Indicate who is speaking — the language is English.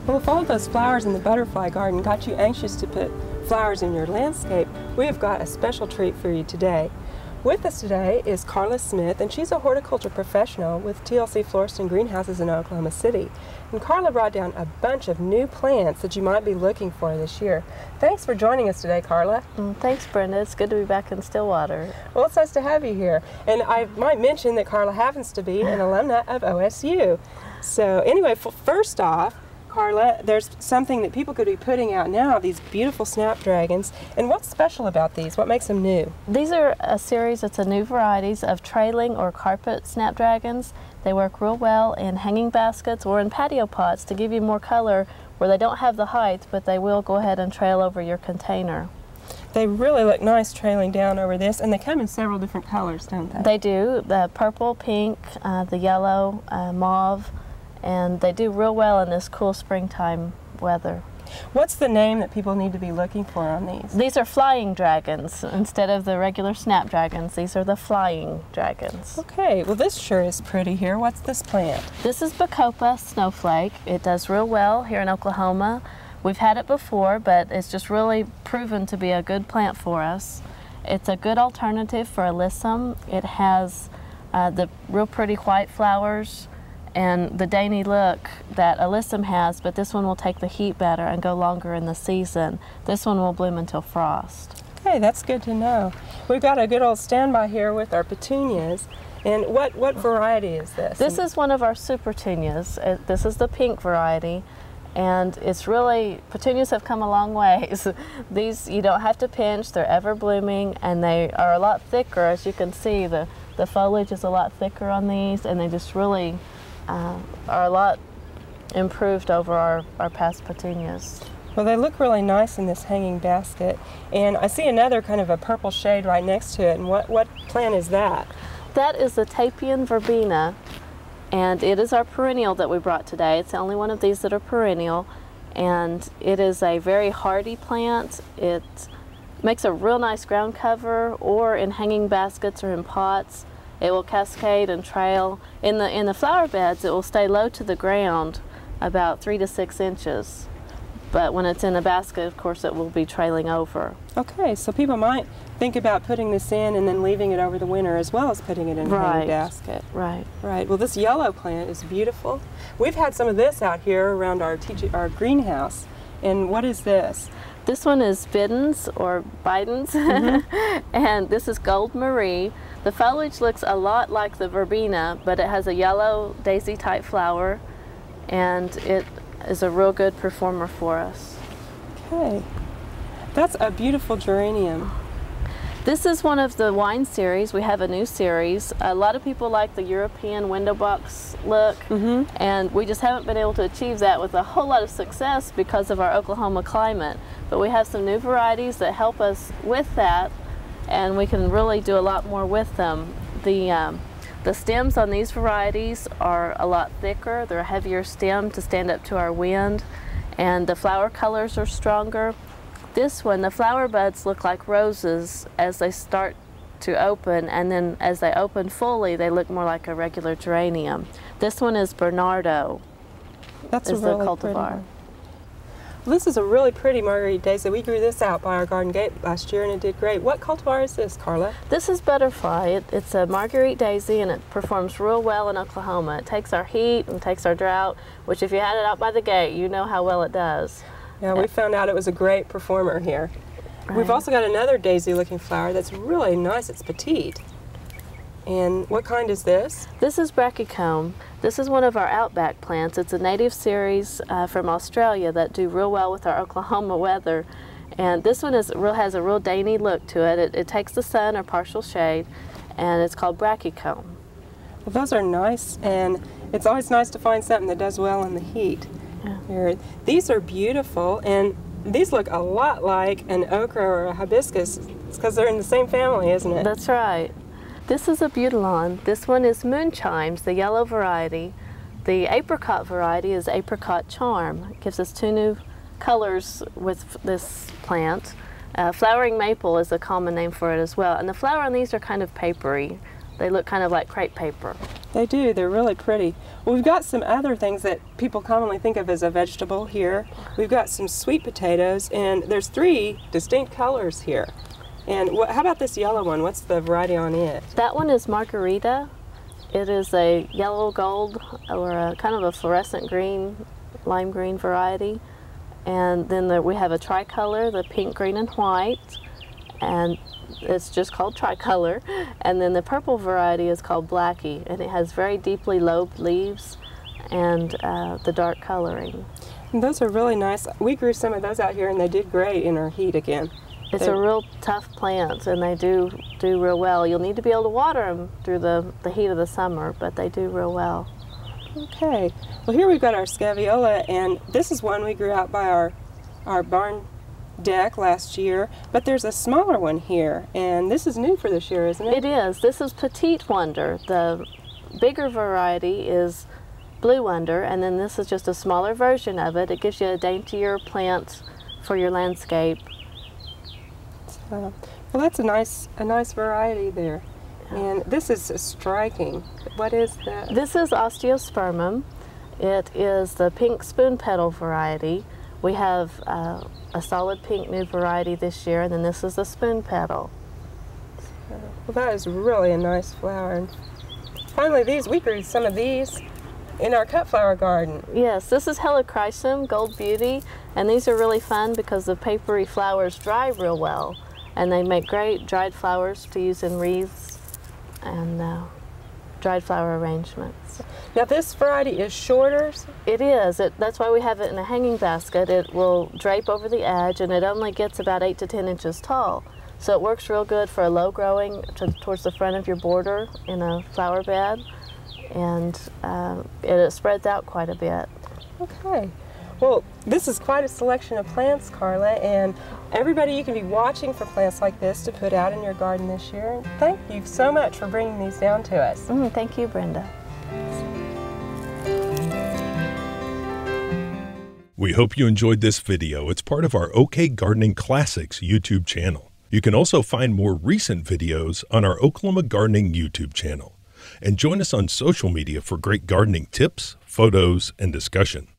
Speaker 1: Well, if all those flowers in the butterfly garden got you anxious to put flowers in your landscape, we have got a special treat for you today. With us today is Carla Smith, and she's a horticulture professional with TLC Florists and Greenhouses in Oklahoma City. And Carla brought down a bunch of new plants that you might be looking for this year. Thanks for joining us today, Carla.
Speaker 2: Thanks, Brenda. It's good to be back in Stillwater.
Speaker 1: Well, it's nice to have you here. And I might mention that Carla happens to be an alumna of OSU. So anyway, first off, Carla, there's something that people could be putting out now, these beautiful snapdragons. And what's special about these? What makes them new?
Speaker 2: These are a series, it's a new varieties of trailing or carpet snapdragons. They work real well in hanging baskets or in patio pots to give you more color where they don't have the height, but they will go ahead and trail over your container.
Speaker 1: They really look nice trailing down over this, and they come in several different colors, don't they?
Speaker 2: They do, the purple, pink, the yellow, mauve, and they do real well in this cool springtime weather.
Speaker 1: What's the name that people need to be looking for on these?
Speaker 2: These are flying dragons instead of the regular snapdragons. These are the flying dragons.
Speaker 1: Okay, well this sure is pretty here. What's this plant?
Speaker 2: This is Bacopa snowflake. It does real well here in Oklahoma. We've had it before, but it's just really proven to be a good plant for us. It's a good alternative for alyssum. It has the real pretty white flowers and the dainty look that alyssum has, but this one will take the heat better and go longer in the season. This one will bloom until frost.
Speaker 1: Okay, that's good to know. We've got a good old standby here with our petunias. And what variety is this?
Speaker 2: This is one of our supertunias. This is the pink variety, and it's really, petunias have come a long ways. These you don't have to pinch, they're ever blooming, and they are a lot thicker. As you can see, the foliage is a lot thicker on these, and they just really are a lot improved over our past petunias.
Speaker 1: Well, they look really nice in this hanging basket. And I see another kind of a purple shade right next to it. And what plant is that?
Speaker 2: That is the Tapion verbena, and it is our perennial that we brought today. It's the only one of these that are perennial, and it is a very hardy plant. It makes a real nice ground cover, or in hanging baskets or in pots. It will cascade and trail. In the flower beds, it will stay low to the ground, about 3 to 6 inches. But when it's in a basket, of course, it will be trailing over.
Speaker 1: Okay, so people might think about putting this in and then leaving it over the winter as well as putting it in a hanging basket.
Speaker 2: Right.
Speaker 1: Right. Well, this yellow plant is beautiful. We've had some of this out here around our greenhouse. And what is this?
Speaker 2: This one is Bidens or Bidens, and this is Gold Marie. The foliage looks a lot like the verbena, but it has a yellow daisy type flower, and it is a real good performer for us.
Speaker 1: Okay, that's a beautiful geranium.
Speaker 2: This is one of the wine series. We have a new series. A lot of people like the European window box look, and we just haven't been able to achieve that with a whole lot of success because of our Oklahoma climate. But we have some new varieties that help us with that, and we can really do a lot more with them. The stems on these varieties are a lot thicker. They're a heavier stem to stand up to our wind, and the flower colors are stronger. This one, the flower buds look like roses as they start to open, and then as they open fully, they look more like a regular geranium. This one is Bernardo.
Speaker 1: That's
Speaker 2: is
Speaker 1: really
Speaker 2: the cultivar.
Speaker 1: Pretty. This is a really pretty Marguerite Daisy. We grew this out by our garden gate last year, and it did great. What cultivar is this, Carla?
Speaker 2: This is Butterfly. It's a Marguerite Daisy, and it performs real well in Oklahoma. It takes our heat and takes our drought, which if you had it out by the gate, you know how well it does.
Speaker 1: Yeah, we found out it was a great performer here.
Speaker 2: Right.
Speaker 1: We've also got another daisy-looking flower that's really nice. It's petite. And what kind is this?
Speaker 2: This is Brachycomb. This is one of our outback plants. It's a native series from Australia that do real well with our Oklahoma weather. And this one has a real dainty look to it. It takes the sun or partial shade, and it's called Brachycomb.
Speaker 1: Well, those are nice, and it's always nice to find something that does well in the heat.
Speaker 2: Yeah.
Speaker 1: Here. These are beautiful, and these look a lot like an okra or a hibiscus. It's because they're in the same family, isn't it?
Speaker 2: That's right. This is a Butilon. This one is Moonchimes, the yellow variety. The apricot variety is Apricot Charm. It gives us 2 new colors with this plant. Flowering maple is a common name for it as well. And the flower on these are kind of papery. They look kind of like crepe paper.
Speaker 1: They do. They're really pretty. Well, we've got some other things that people commonly think of as a vegetable here. We've got some sweet potatoes, and there's 3 distinct colors here. And how about this yellow one? What's the variety on it?
Speaker 2: That one is Margarita. It is a yellow gold, or a kind of a fluorescent green, lime green variety. And then we have a tricolor, the pink, green, and white. And it's just called tricolor. And then the purple variety is called Blackie, and it has very deeply lobed leaves and the dark coloring.
Speaker 1: And those are really nice. We grew some of those out here, and they did great in our heat again.
Speaker 2: It's a real tough plant, and they do real well. You'll need to be able to water them through the heat of the summer, but they do real well.
Speaker 1: Okay. Well, here we've got our scaviola, and this is one we grew out by our barn deck last year, but there's a smaller one here, and this is new for this year, isn't it?
Speaker 2: It is. This is Petite Wonder. The bigger variety is Blue Wonder, and then this is just a smaller version of it. It gives you a daintier plant for your landscape.
Speaker 1: Well, that's a nice variety there. And this is striking. What is that?
Speaker 2: This is Osteospermum. It is the pink spoon petal variety. We have a solid pink new variety this year, and then this is the spoon petal.
Speaker 1: Well, that is really a nice flower. And finally, we grew some of these in our cut flower garden.
Speaker 2: Yes, this is Helichrysum Gold Beauty, and these are really fun because the papery flowers dry real well, and they make great dried flowers to use in wreaths and dried flower arrangements.
Speaker 1: Now this variety is shorter?
Speaker 2: It is. That's why we have it in a hanging basket. It will drape over the edge, and it only gets about 8 to 10 inches tall. So it works real good for a low growing towards the front of your border in a flower bed, and it spreads out quite a bit.
Speaker 1: Okay. Well, this is quite a selection of plants, Carla, and everybody, you can be watching for plants like this to put out in your garden this year. Thank you so much for bringing these down to us.
Speaker 2: Thank you, Brenda.
Speaker 3: We hope you enjoyed this video. It's part of our OK Gardening Classics YouTube channel. You can also find more recent videos on our Oklahoma Gardening YouTube channel. And join us on social media for great gardening tips, photos, and discussion.